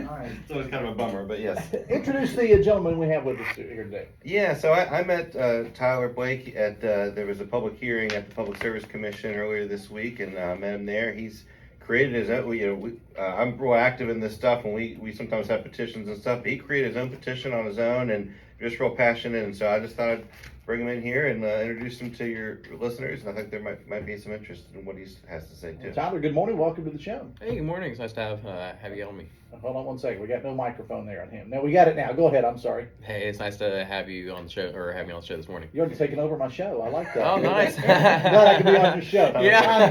All right. So it's kind of a bummer, but yes. Introduce the gentleman we have with us here today. Yeah, so I met Tyler Blake at, there was a public hearing at the Public Service Commission earlier this week, and met him there. He's created his own, I'm real active in this stuff, and we sometimes have petitions and stuff. He created his own petition on his own, and just real passionate, and so I just thought I'd bring him in here and introduce him to your listeners, and I think there might be some interest in what he has to say too. Tyler, good morning. Welcome to the show. Hey, good morning. It's nice to have you on me. Hold on one second. We got no microphone there on him. No, we got it now. Go ahead. I'm sorry. Hey, it's nice to have you on the show, or have me on the show this morning. You're already taking over my show. I like that. Oh, nice. Glad I can be on your show. Yeah.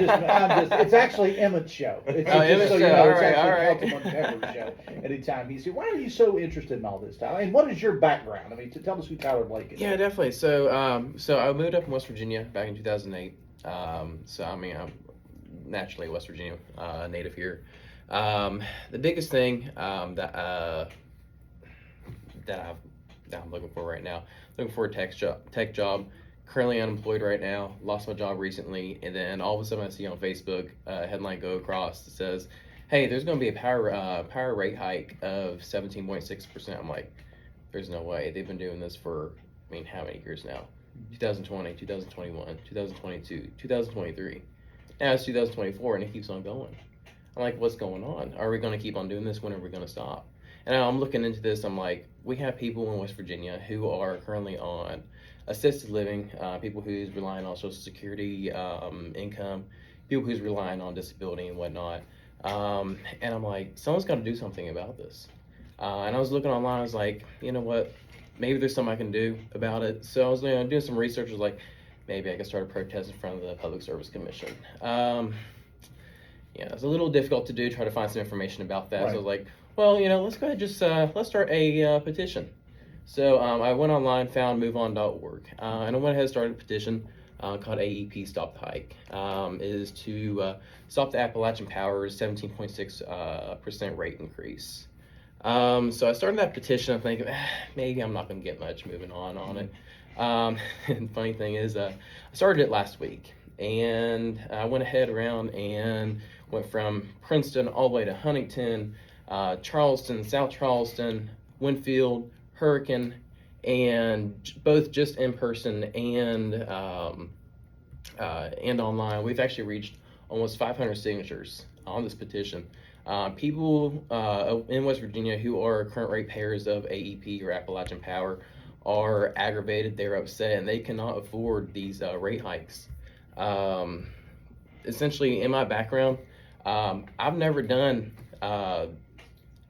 I'm just, it's actually Emmett's show. It's, Oh, just Emmett's so you show. know, All it's right, actually all right. Councilman Pepper's show. Anytime he's here. Why are you so interested in all this, Tyler? And what is your background? I mean, to tell us who Tyler Blake is. Yeah, definitely. So, so I moved up from West Virginia back in 2008. So I mean, I'm naturally a West Virginia native here. The biggest thing that I'm looking for right now, looking for a tech job. Currently unemployed right now. Lost my job recently, and then all of a sudden I see on Facebook a headline go across that says, "Hey, there's going to be a power rate hike of 17.6%." I'm like, there's no way. They've been doing this for, I mean, how many years now? 2020, 2021, 2022, 2023. Now it's 2024, and it keeps on going. I'm like, what's going on? Are we going to keep on doing this? When are we going to stop? And I'm looking into this. I'm like, we have people in West Virginia who are currently on assisted living, people who's relying on Social Security income, people who's relying on disability and whatnot. And I'm like, someone's got to do something about this. And I was looking online. I was like, you know what? Maybe there's something I can do about it. So I was doing some research. I was like, maybe I could start a protest in front of the Public Service Commission. Yeah, it's a little difficult to do, try to find some information about that. Right. So I was like, well, let's go ahead and just, let's start a petition. So I went online, found moveon.org, and I went ahead and started a petition called AEP Stop the Hike. It is to stop the Appalachian Power's 17.6% rate increase. So I started that petition. I'm thinking, maybe I'm not going to get much moving on it. And the funny thing is, I started it last week, and I went ahead around and went from Princeton all the way to Huntington, Charleston, South Charleston, Winfield, Hurricane, and both just in person and online. We've actually reached almost 500 signatures on this petition. People in West Virginia who are current ratepayers of AEP or Appalachian Power are aggravated, they're upset, and they cannot afford these rate hikes. Essentially, in my background, I've never done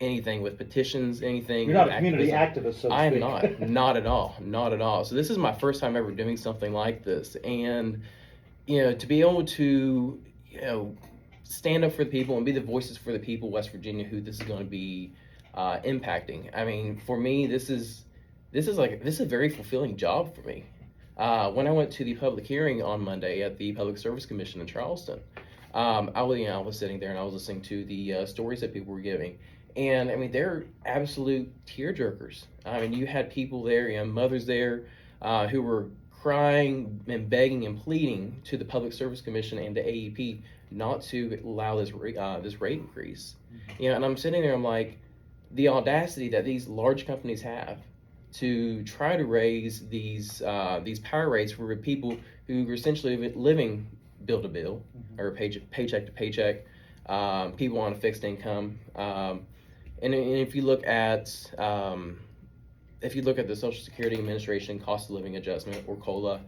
anything with petitions, anything. You're not with a community activism. activist, so to I am speak. not at all. So this is my first time ever doing something like this, and to be able to stand up for the people and be the voices for the people of West Virginia who this is going to be impacting. I mean, for me, this is a very fulfilling job for me. When I went to the public hearing on Monday at the Public Service Commission in Charleston, I was sitting there and I was listening to the stories that people were giving. And I mean, they're absolute tearjerkers. I mean, you had people there, mothers there, who were crying and begging and pleading to the Public Service Commission and to AEP not to allow this rate increase. Mm-hmm. And I'm sitting there, I'm like, the audacity that these large companies have to try to raise these power rates for people who are essentially living bill to bill, Mm-hmm. or paycheck to paycheck, people on a fixed income. And if you look at the Social Security Administration Cost of Living Adjustment, or COLA,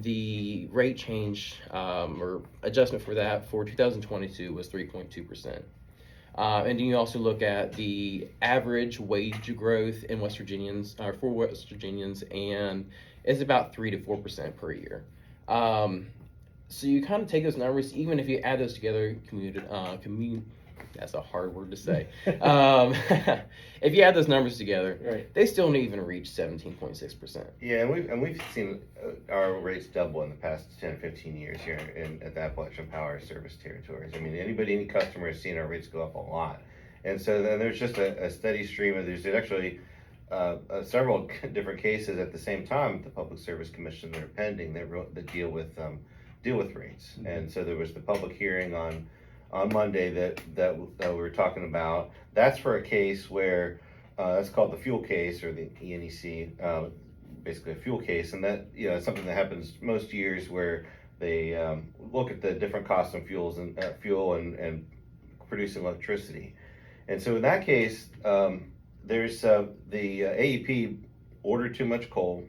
the rate change or adjustment for that for 2022 was 3.2%. And you also look at the average wage growth in West Virginians, or for West Virginians, and it's about 3 to 4% per year. So you kind of take those numbers, even if you add those together, that's a hard word to say. If you add those numbers together, Right. they still don't even reach 17.6%. Yeah, and we've seen our rates double in the past 10, 15 years here at the Appalachian Power service territories. I mean, any customer has seen our rates go up a lot. And so then there's just a steady stream of, there's actually several different cases at the same time at the Public Service Commission that are pending that deal with rates. Mm-hmm. And so there was the public hearing on on Monday that we were talking about. That's for a case where that's called the fuel case, or the ENEC, basically a fuel case, and that, you know, it's something that happens most years where they look at the different costs of fuel and producing electricity. And so in that case, there's the AEP ordered too much coal.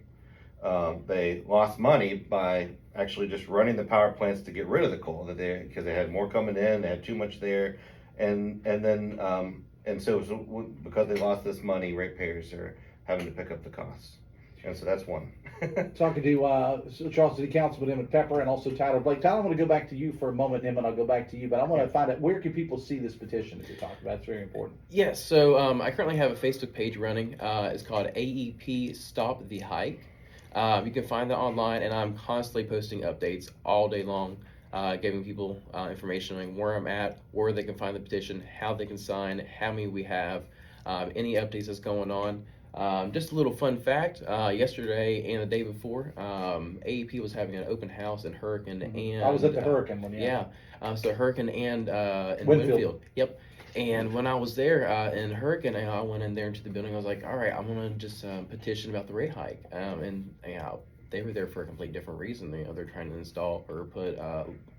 They lost money by actually just running the power plants to get rid of the coal because they had more coming in, they had too much there, and so because they lost this money, ratepayers are having to pick up the costs, and so that's one. Talking to Charles City Councilman Emmett Pepper and also Tyler Blake. Tyler, I want to go back to you for a moment, Emmett. I'll go back to you, but I want to find out, where can people see this petition that you're talking about? It's very important. Yes, so I currently have a Facebook page running. It's called AEP Stop the Hike. You can find that online, and I'm constantly posting updates all day long, giving people information on where I'm at, where they can find the petition, how they can sign, how many we have, any updates that's going on. Just a little fun fact, yesterday and the day before, AEP was having an open house in Hurricane, and I was at the Hurricane one, so Hurricane and in Winfield. Winfield. Yep. And when I was there in Hurricane, I went in there into the building. I was like, all right, I'm gonna just petition about the rate hike. And they were there for a completely different reason. They're trying to install or put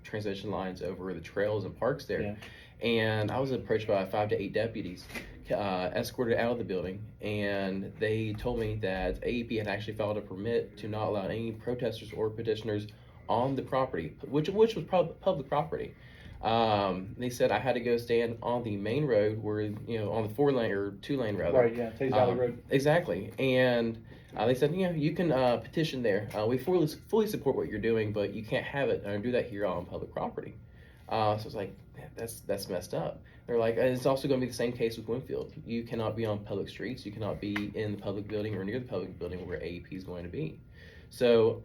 transmission lines over the trails and parks there. Yeah. And I was approached by 5 to 8 deputies, escorted out of the building, and they told me that AEP had actually filed a permit to not allow any protesters or petitioners on the property, which was public property. They said I had to go stand on the main road where, on the 4-lane or 2-lane rather. Right, yeah, Taze Valley Road. Exactly. And they said, you can petition there. We fully support what you're doing, but you can't have it or do that here on public property. So I was like, that's messed up. They're like, it's also going to be the same case with Winfield. You cannot be on public streets. You cannot be in the public building or near the public building where AEP is going to be. So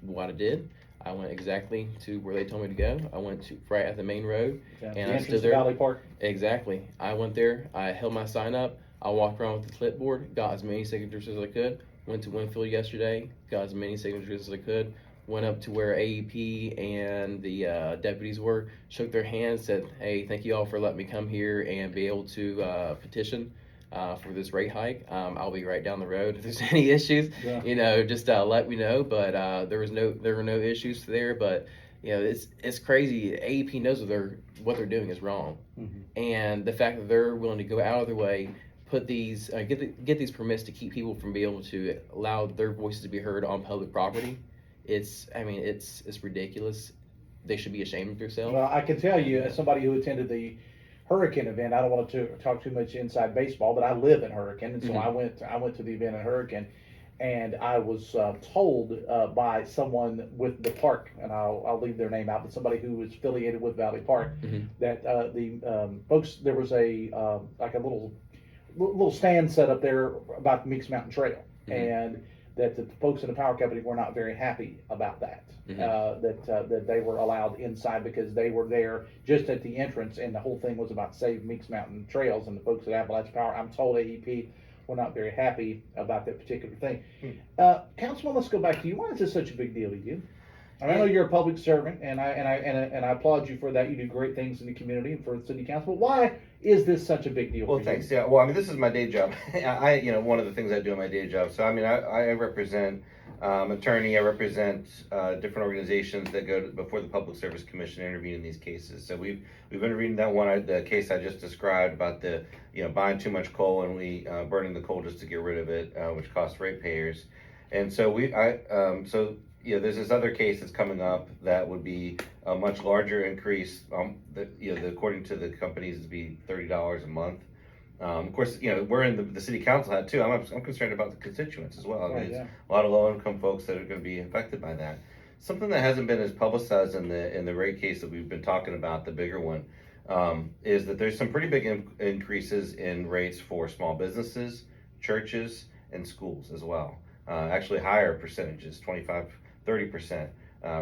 what I did, I went exactly to where they told me to go. I went to right at the main road, Yeah, and the I entrance stood to there. Valley Park. Exactly. I went there. I held my sign up. I walked around with the clipboard, got as many signatures as I could. Went to Winfield yesterday, got as many signatures as I could. Went up to where AEP and the deputies were, shook their hands, said, "Hey, thank you all for letting me come here and be able to petition for this rate hike. I'll be right down the road if there's any issues. Yeah. Just let me know." But there were no issues there. But it's crazy. AEP knows what they're doing is wrong, and the fact that they're willing to go out of their way, put these get these permits to keep people from being able to allow their voices to be heard on public property. It's ridiculous. They should be ashamed of themselves. Well, I can tell you, as somebody who attended the Hurricane event, I don't want to talk too much inside baseball, but I live in Hurricane, and so I went to the event in Hurricane, and I was told by someone with the park, and I'll leave their name out, but somebody who was affiliated with Valley Park, that the folks, there was a like a little stand set up there about the Meeks Mountain Trail, and that the folks in the power company were not very happy about that. That they were allowed inside because they were there just at the entrance, and the whole thing was about Save Meeks Mountain Trails, and the folks at Appalachian Power, I'm told AEP were not very happy about that particular thing. Councilman, let's go back to you. Why is this such a big deal to you? I know you're a public servant, and I applaud you for that. You do great things in the community and for the city council. But why is this such a big deal? Well, for thanks. you? Yeah. Well, this is my day job. One of the things I do in my day job. So, I represent attorney. I represent different organizations that go before the Public Service Commission and intervene in these cases. So we've intervened in that one. The case I just described about the buying too much coal and we burning the coal just to get rid of it, which costs ratepayers. And so there's this other case that's coming up that would be a much larger increase. According to the companies, it'd be $30 a month. Of course, we're in the city council hat too. I'm concerned about the constituents as well. Right, There's a lot of low-income folks that are going to be affected by that. Something that hasn't been as publicized in the rate case that we've been talking about, the bigger one, is that there's some pretty big increases in rates for small businesses, churches, and schools as well. Actually, higher percentages, 25-30%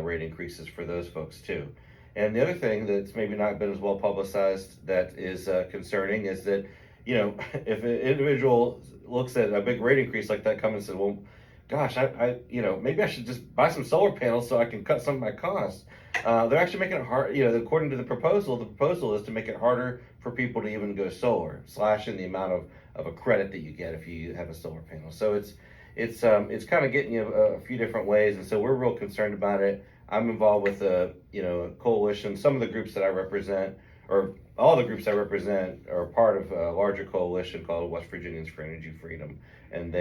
rate increases for those folks too. And the other thing that's maybe not been as well publicized that is concerning is that, if an individual looks at a big rate increase like that coming and says, well, gosh, maybe I should just buy some solar panels so I can cut some of my costs. They're actually making it hard, according to the proposal is to make it harder for people to even go solar, slashing the amount of a credit that you get if you have a solar panel. So it's kind of getting you a few different ways, and so we're real concerned about it. I'm involved with a coalition. Some of the groups that I represent, or all the groups I represent, are part of a larger coalition called West Virginians for Energy Freedom, and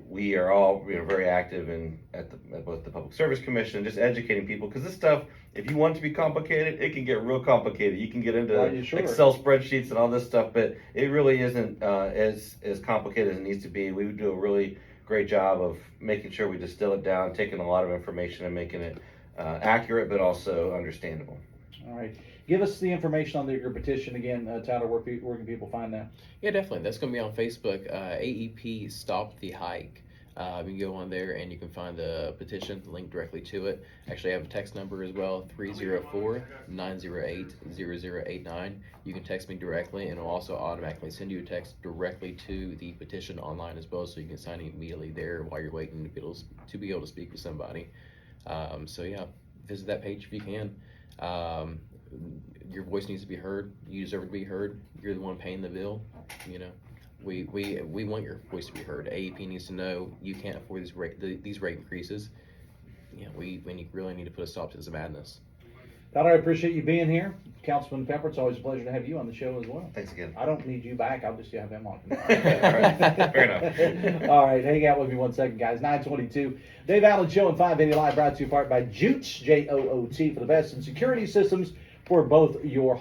we are all very active at both the Public Service Commission, just educating people, because this stuff, if you want it to be complicated, it can get real complicated. You can get into Sure. Excel spreadsheets and all this stuff, but it really isn't as complicated as it needs to be. We would do a really great job of making sure we distill it down, taking a lot of information and making it accurate, but also understandable. All right. Give us the information on your petition again, Tyler. Where can people find that? Yeah, definitely. That's going to be on Facebook. AEP Stop the Hike. You can go on there and you can find the petition, link directly to it. Actually, I have a text number as well, 304-908-0089. You can text me directly, and it'll also automatically send you a text directly to the petition online as well, so you can sign it immediately there while you're waiting to be able to speak with somebody. So yeah, visit that page if you can. Your voice needs to be heard. You deserve to be heard. You're the one paying the bill. We want your voice to be heard. AEP needs to know you can't afford these rate increases. We really need to put a stop to this madness. Tyler, I appreciate you being here. Councilman Pepper, it's always a pleasure to have you on the show as well. Thanks again. I don't need you back. I'll just have him on. All right. Fair enough. All right, hang out with me 1 second, guys. 9:22. Dave Allen Show and 580 Live brought to you in part by Joots, Joot, for the best in security systems for both your home